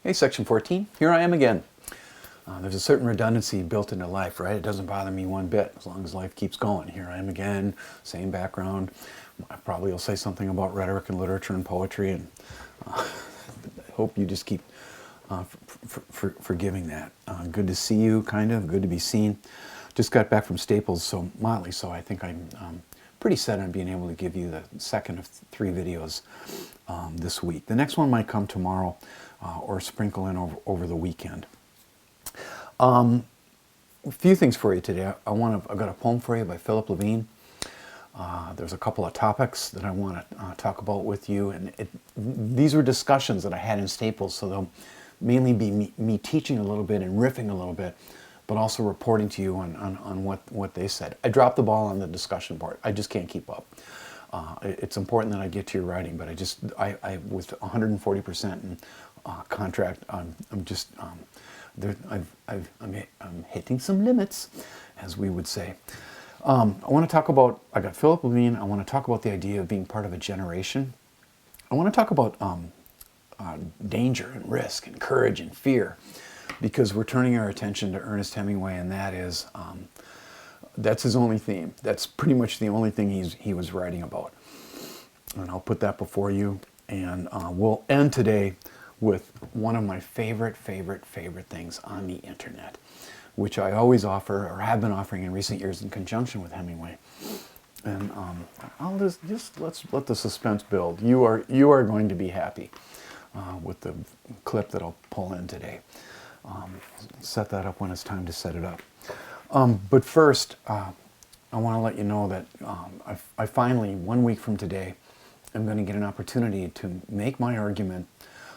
Hey, section 14, here I am again. There's a certain redundancy built into life, right? It doesn't bother me one bit as long as life keeps going. Here I am again, same background. I probably will say something about rhetoric and literature and poetry, and I hope you just keep forgiving that. Good to see you, kind of. Good to be seen. Just got back from Staples, so Motley, so I think I'm pretty set on being able to give you the second of 3 videos this week. The next one might come tomorrow or sprinkle in over the weekend. A few things for you today. I've got a poem for you by Philip Levine. There's a couple of topics that I want to talk about with you, and these were discussions that I had in Staples, so they'll mainly be me teaching a little bit and riffing a little bit, but also reporting to you on what they said. I dropped the ball on the discussion part. I just can't keep up. It's important that I get to your writing, but I with 140% in contract, I'm hitting some limits, as we would say. I want to talk about, I got Philip Levine. I want to talk about the idea of being part of a generation. I want to talk about danger and risk and courage and fear, because we're turning our attention to Ernest Hemingway, and that's his only theme. That's pretty much the only thing he was writing about. And I'll put that before you, and we'll end today with one of my favorite things on the internet, which I always offer, or have been offering in recent years in conjunction with Hemingway. And I'll just let's let the suspense build. You are going to be happy with the clip that I'll pull in today. Set that up when it's time to set it up. But first, I want to let you know that I finally, 1 week from today, am going to get an opportunity to make my argument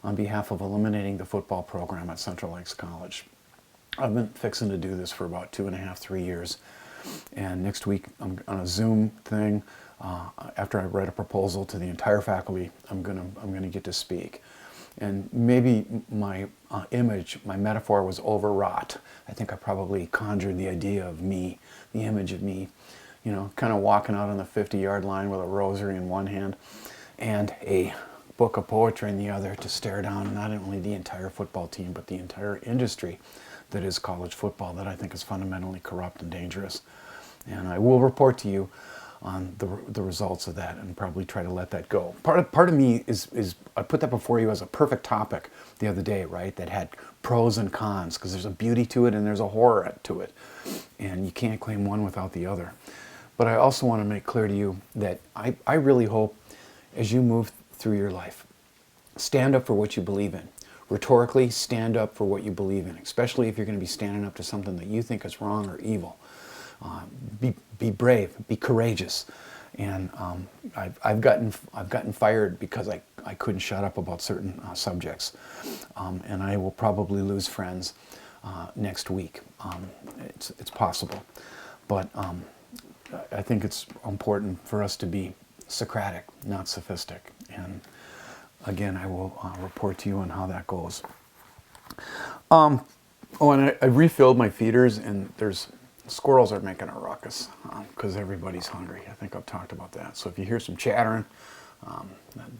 on behalf of eliminating the football program at Central Lakes College. I've been fixing to do this for about 2.5, 3 years. And next week, I'm on a Zoom thing. After I write a proposal to the entire faculty, I'm gonna get to speak. And maybe my image, my metaphor was overwrought. I think I probably conjured the idea of me, the image of me, kind of walking out on the 50-yard line with a rosary in one hand and a book of poetry in the other, to stare down not only the entire football team, but the entire industry that is college football, that I think is fundamentally corrupt and dangerous. And I will report to you on the results of that, and probably try to let that go. Part of me is I put that before you as a perfect topic the other day, right? That had pros and cons, because there's a beauty to it and there's a horror to it, and you can't claim one without the other. But I also want to make clear to you that I really hope, as you move through your life, stand up for what you believe in. Rhetorically, stand up for what you believe in, especially if you're going to be standing up to something that you think is wrong or evil. Be brave, be courageous. And I've gotten fired because I couldn't shut up about certain subjects, and I will probably lose friends next week. It's possible, but I think it's important for us to be Socratic, not sophistic. And again, I will report to you on how that goes. And I refilled my feeders, and squirrels are making a ruckus because everybody's hungry. I think I've talked about that. So if you hear some chattering,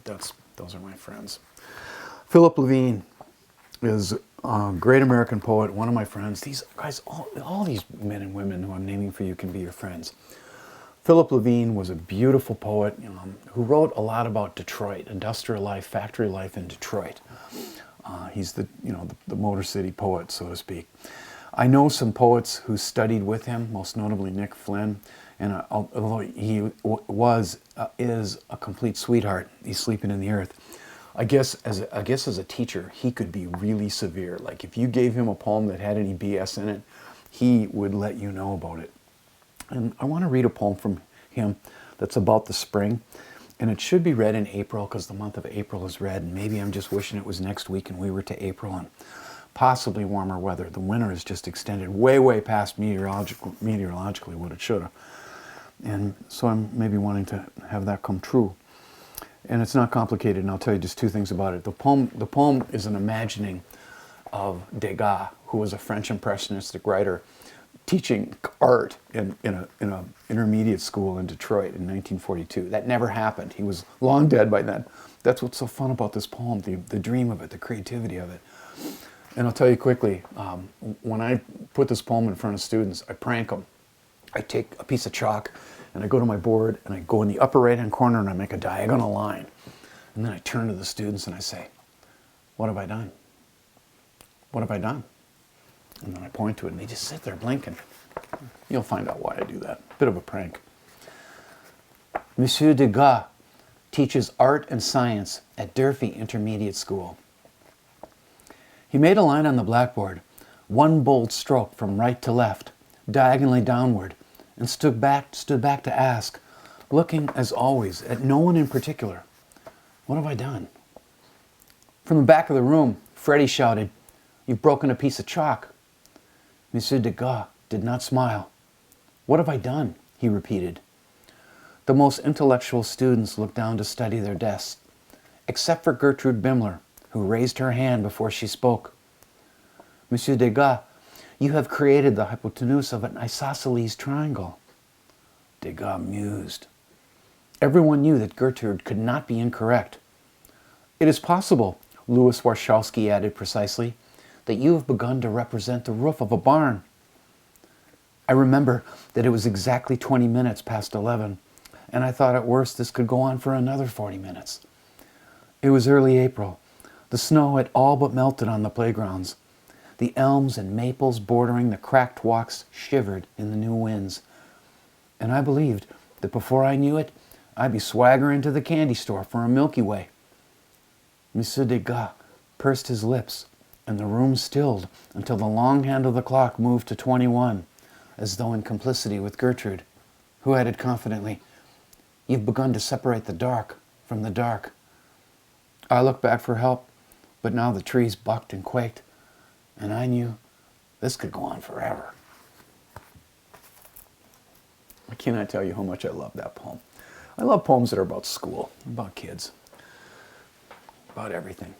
those are my friends. Philip Levine is a great American poet, one of my friends. These guys, all these men and women who I'm naming for you can be your friends. Philip Levine was a beautiful poet who wrote a lot about Detroit, industrial life, factory life in Detroit. He's the Motor City poet, so to speak. I know some poets who studied with him, most notably Nick Flynn, and although he is a complete sweetheart, he's sleeping in the earth. I guess as a teacher, he could be really severe. Like if you gave him a poem that had any BS in it, he would let you know about it. And I want to read a poem from him that's about the spring, and it should be read in April, because the month of April is red, and maybe I'm just wishing it was next week and we were to April and possibly warmer weather. The winter is just extended way past meteorologically what it should have, and so I'm maybe wanting to have that come true. And it's not complicated, and I'll tell you just 2 things about it. The poem is an imagining of Degas, who was a French impressionistic writer, teaching art in a intermediate school in Detroit in 1942. That never happened. He was long dead by then. That's what's so fun about this poem, the dream of it, the creativity of it. And I'll tell you quickly, when I put this poem in front of students, I prank them. I take a piece of chalk and I go to my board and I go in the upper right hand corner and I make a diagonal line. And then I turn to the students and I say, what have I done? What have I done? And then I point to it and they just sit there blinking. You'll find out why I do that. Bit of a prank. Monsieur Degas teaches art and science at Durfee Intermediate School. He made a line on the blackboard, one bold stroke from right to left, diagonally downward, and stood back to ask, looking as always at no one in particular, what have I done? From the back of the room, Freddie shouted, you've broken a piece of chalk. Monsieur Degas did not smile. What have I done? He repeated. The most intellectual students looked down to study their desks, except for Gertrude Bimler, who raised her hand before she spoke. Monsieur Degas, you have created the hypotenuse of an isosceles triangle. Degas mused. Everyone knew that Gertrude could not be incorrect. It is possible, Louis Warshawski added precisely, that you have begun to represent the roof of a barn. I remember that it was exactly 20 minutes past 11, and I thought at worst this could go on for another 40 minutes. It was early April. The snow had all but melted on the playgrounds. The elms and maples bordering the cracked walks shivered in the new winds. And I believed that before I knew it, I'd be swaggering to the candy store for a Milky Way. Monsieur Degas pursed his lips, and the room stilled until the long hand of the clock moved to 21, as though in complicity with Gertrude, who added confidently, you've begun to separate the dark from the dark. I looked back for help, but now the trees bucked and quaked, and I knew this could go on forever. I cannot tell you how much I love that poem. I love poems that are about school, about kids, about everything.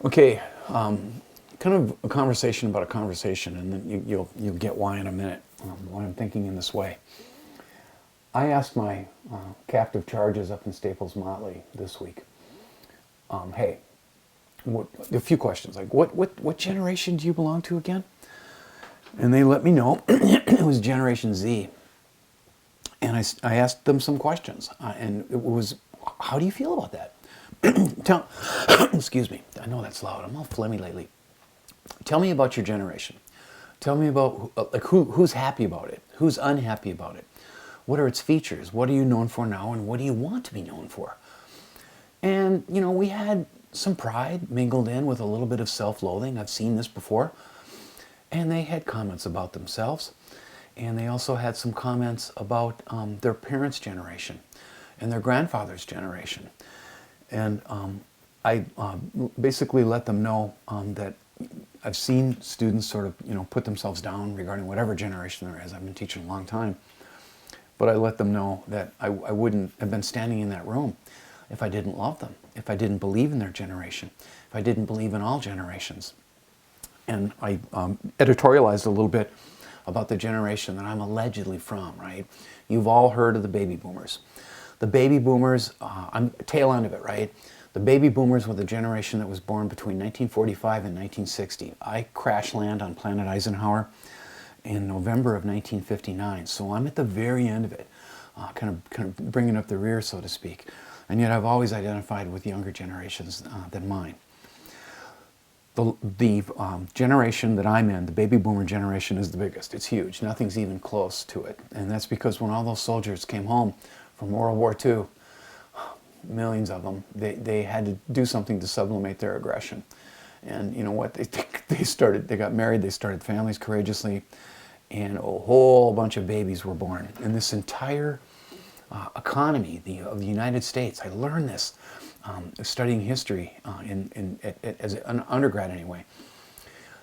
Okay, kind of a conversation about a conversation, and then you'll get why in a minute, why I'm thinking in this way. I asked my captive charges up in Staples Motley this week, hey, a few questions, like what generation do you belong to again? And they let me know it was Generation Z. And I asked them some questions, and it was, how do you feel about that? Excuse me, I know that's loud, I'm all phlegmy lately. Tell me about your generation. Tell me about who's happy about it, who's unhappy about it. What are its features? What are you known for now, and what do you want to be known for? And, you know, we had some pride mingled in with a little bit of self-loathing. I've seen this before. And they had comments about themselves. And they also had some comments about their parents' generation and their grandfather's generation. And I basically let them know that I've seen students sort of, put themselves down regarding whatever generation there is. I've been teaching a long time. But I let them know that I wouldn't have been standing in that room if I didn't love them, if I didn't believe in their generation, if I didn't believe in all generations. And I editorialized a little bit about the generation that I'm allegedly from, right? You've all heard of the baby boomers. The baby boomers, I'm tail end of it, right? The baby boomers were the generation that was born between 1945 and 1960. I crash land on planet Eisenhower in November of 1959, so I'm at the very end of it, kind of bringing up the rear, so to speak. And yet I've always identified with younger generations than mine. The generation that I'm in, the baby boomer generation, is the biggest. It's huge. Nothing's even close to it. And that's because when all those soldiers came home from World War II, millions of them, they had to do something to sublimate their aggression. And you know what? They got married, they started families courageously, and a whole bunch of babies were born. And this entire economy of the United States, I learned this studying history as an undergrad anyway.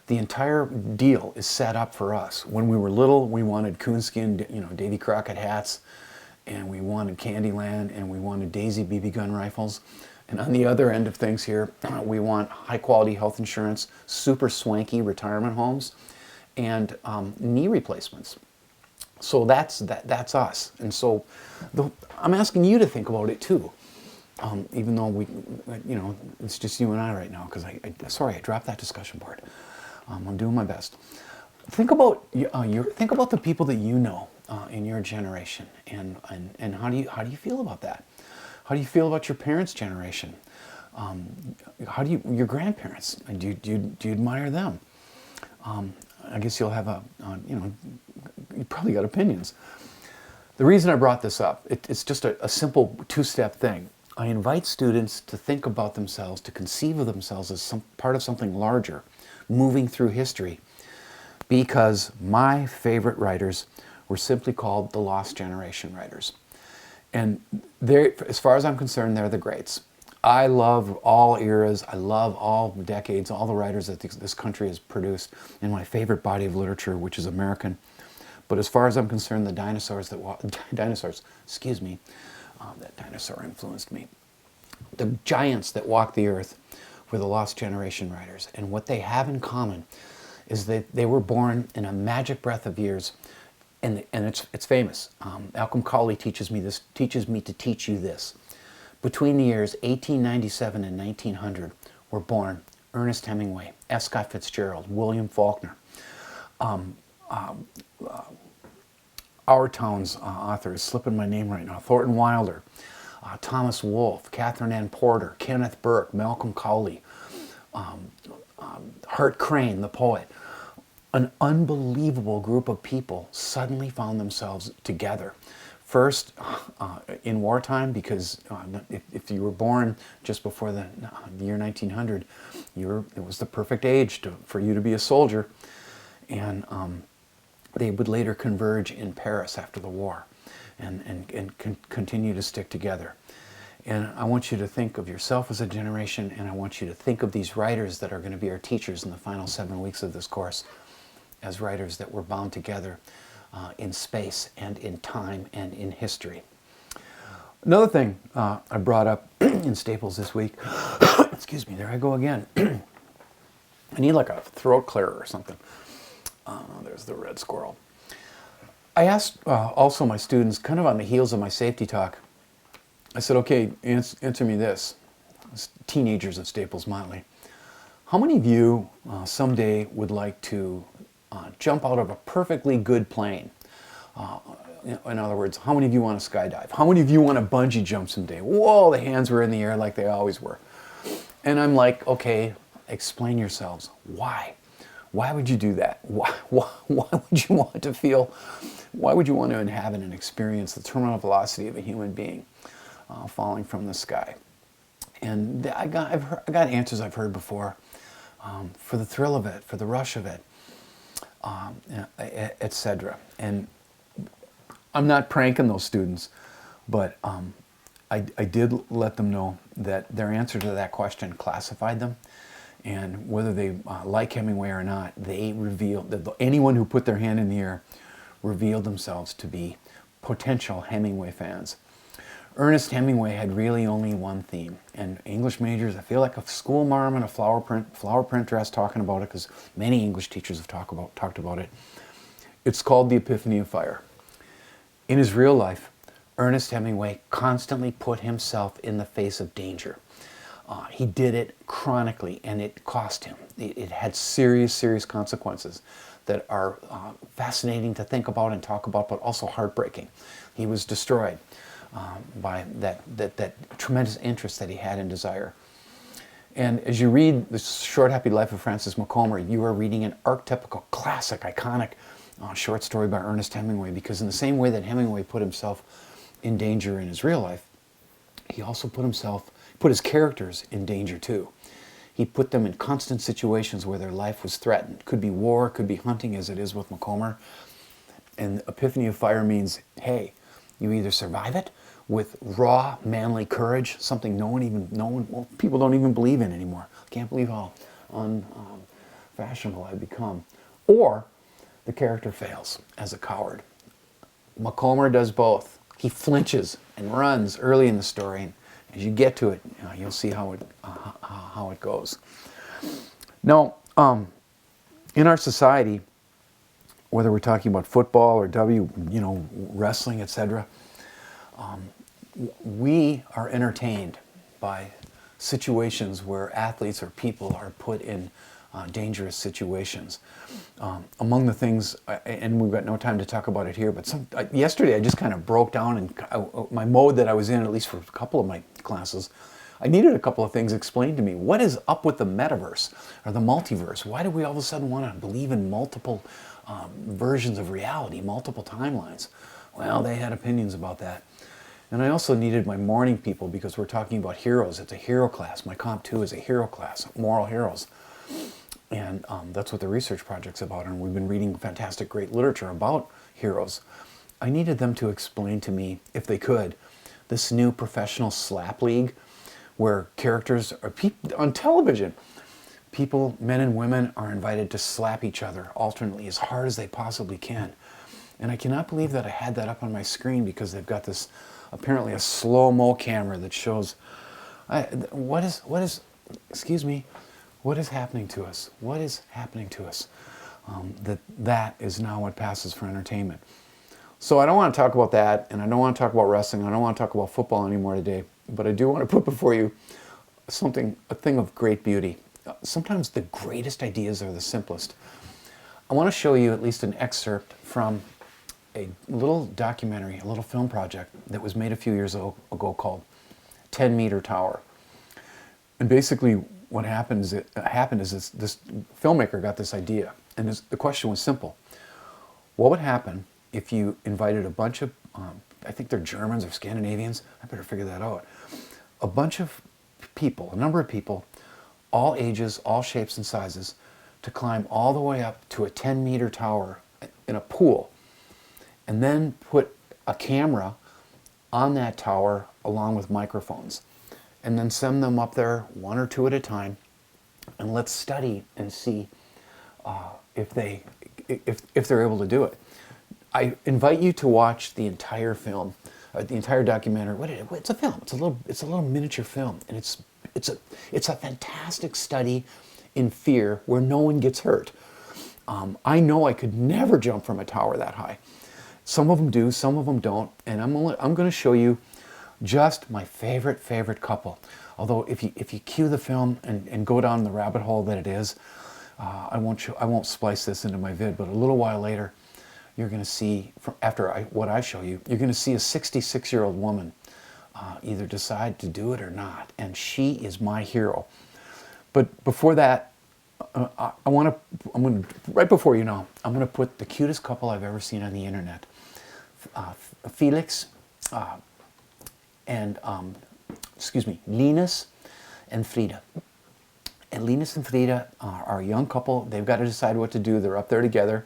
The entire deal is set up for us. When we were little, we wanted coonskin, Davy Crockett hats, and we wanted Candyland, and we wanted Daisy BB gun rifles. And on the other end of things here, we want high quality health insurance, super swanky retirement homes, and knee replacements. So that's us. And so I'm asking you to think about it too. even though it's just you and I right now, because sorry, I dropped that discussion board. I'm doing my best. Think about think about the people that you know in your generation, and how do you feel about that? How do you feel about your parents' generation? How do your grandparents? Do you admire them? I guess you'll have you probably got opinions. The reason I brought this up, it's just a simple two-step thing. I invite students to think about themselves, to conceive of themselves as some part of something larger, moving through history, because my favorite writers were simply called the Lost Generation writers. And as far as I'm concerned, they're the greats. I love all eras, I love all decades, all the writers that this country has produced in my favorite body of literature, which is American. But as far as I'm concerned, the dinosaurs, excuse me, that dinosaur influenced me. The giants that walked the earth were the Lost Generation writers. And what they have in common is that they were born in a magic breath of years, and it's famous. Malcolm Cowley teaches me to teach you this. Between the years 1897 and 1900 were born Ernest Hemingway, S. Scott Fitzgerald, William Faulkner. Our town's author is slipping my name right now. Thornton Wilder, Thomas Wolfe, Catherine Ann Porter, Kenneth Burke, Malcolm Cowley, Hart Crane, the poet. An unbelievable group of people suddenly found themselves together. First, in wartime, because if you were born just before the year 1900, it was the perfect age for you to be a soldier. And they would later converge in Paris after the war and continue to stick together. And I want you to think of yourself as a generation, and I want you to think of these writers that are going to be our teachers in the final 7 weeks of this course as writers that were bound together in space and in time and in history. Another thing I brought up in Staples this week, excuse me, there I go again. I need like a throat clearer or something. There's the red squirrel. I asked also my students, kind of on the heels of my safety talk, I said, okay, answer me this. Teenagers at Staples Motley. How many of you someday would like to jump out of a perfectly good plane? In other words, how many of you want to skydive? How many of you want to bungee jump someday? Whoa, the hands were in the air like they always were. And I'm like, okay, explain yourselves. Why? Why would you do that? Why would you want to feel, why would you want to inhabit and experience the terminal velocity of a human being falling from the sky? And I got answers I've heard before, for the thrill of it, for the rush of it, etc. And I'm not pranking those students, but I did let them know that their answer to that question classified them. And whether they like Hemingway or not, they revealed that anyone who put their hand in the air revealed themselves to be potential Hemingway fans. Ernest Hemingway had really only one theme, and English majors, I feel like a school marm in a flower print dress talking about it, because many English teachers have talked about it. It's called the Epiphany of Fire. In his real life, Ernest Hemingway constantly put himself in the face of danger. He did it chronically, and it cost him. It had serious, serious consequences that are fascinating to think about and talk about, but also heartbreaking. He was destroyed by that tremendous interest that he had in desire. And as you read The Short Happy Life of Francis Macomber, you are reading an archetypical, classic, iconic short story by Ernest Hemingway, because in the same way that Hemingway put himself in danger in his real life, he also put his characters in danger too. He put them in constant situations where their life was threatened. Could be war, could be hunting, as it is with Macomber. And Epiphany of Fire means, hey, you either survive it with raw, manly courage, something people don't even believe in anymore. I can't believe how unfashionable I've become. Or the character fails as a coward. Macomber does both. He flinches and runs early in the story. And as you get to it, you'll see how it goes. Now, in our society, whether we're talking about football or wrestling, etc., we are entertained by situations where athletes or people are put in dangerous situations. Among the things, and we've got no time to talk about it here, but yesterday I just kind of broke down and my mode that I was in, at least for a couple of my classes, I needed a couple of things explained to me. What is up with the metaverse or the multiverse? Why do we all of a sudden want to believe in multiple versions of reality, multiple timelines? Well, they had opinions about that. And I also needed my morning people because we're talking about heroes. It's a hero class. My Comp 2 is a hero class, moral heroes. And that's what the research project's about. And we've been reading fantastic, great literature about heroes. I needed them to explain to me, if they could, this new professional slap league where characters are on television. People, men and women, are invited to slap each other alternately as hard as they possibly can. And I cannot believe that I had that up on my screen because they've got this, apparently a slow-mo camera that shows, what is, excuse me, what is happening to us? What is happening to us? That is now what passes for entertainment. So I don't want to talk about that, and I don't want to talk about wrestling, I don't want to talk about football anymore today, but I do want to put before you a thing of great beauty. Sometimes the greatest ideas are the simplest. I want to show you at least an excerpt from a little documentary, a little film project that was made a few years ago called 10-Meter Tower. And basically what happened is this filmmaker got this idea, and the question was simple. What would happen if you invited a bunch of, I think they're Germans or Scandinavians, I better figure that out, a bunch of people, a number of people, all ages, all shapes and sizes, to climb all the way up to a 10-meter tower in a pool, and then put a camera on that tower along with microphones, and then send them up there one or two at a time, and let's study and see if they're able to do it. I invite you to watch the entire film, the entire documentary. It's a film. It's a little miniature film, and it's a fantastic study in fear where no one gets hurt. I know I could never jump from a tower that high. Some of them do, some of them don't, and I'm going to show you just my favorite couple. Although if you cue the film and go down the rabbit hole that it is, I won't splice this into my vid, but a little while later, you're going to see, what I show you, you're going to see a 66-year-old woman either decide to do it or not, and she is my hero. But before that, right before you know, I'm going to put the cutest couple I've ever seen on the internet, Felix and Linus and Frida. And Linus and Frida are a young couple. They've got to decide what to do. They're up there together.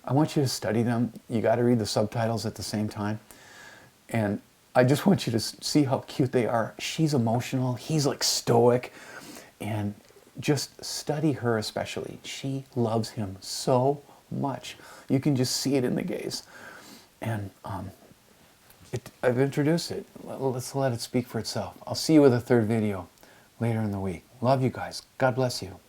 I want you to study them. You got to read the subtitles at the same time. And I just want you to see how cute they are. She's emotional. He's like stoic. And just study her especially. She loves him so much. You can just see it in the gaze. And I've introduced it. Let's let it speak for itself. I'll see you with a third video later in the week. Love you guys. God bless you.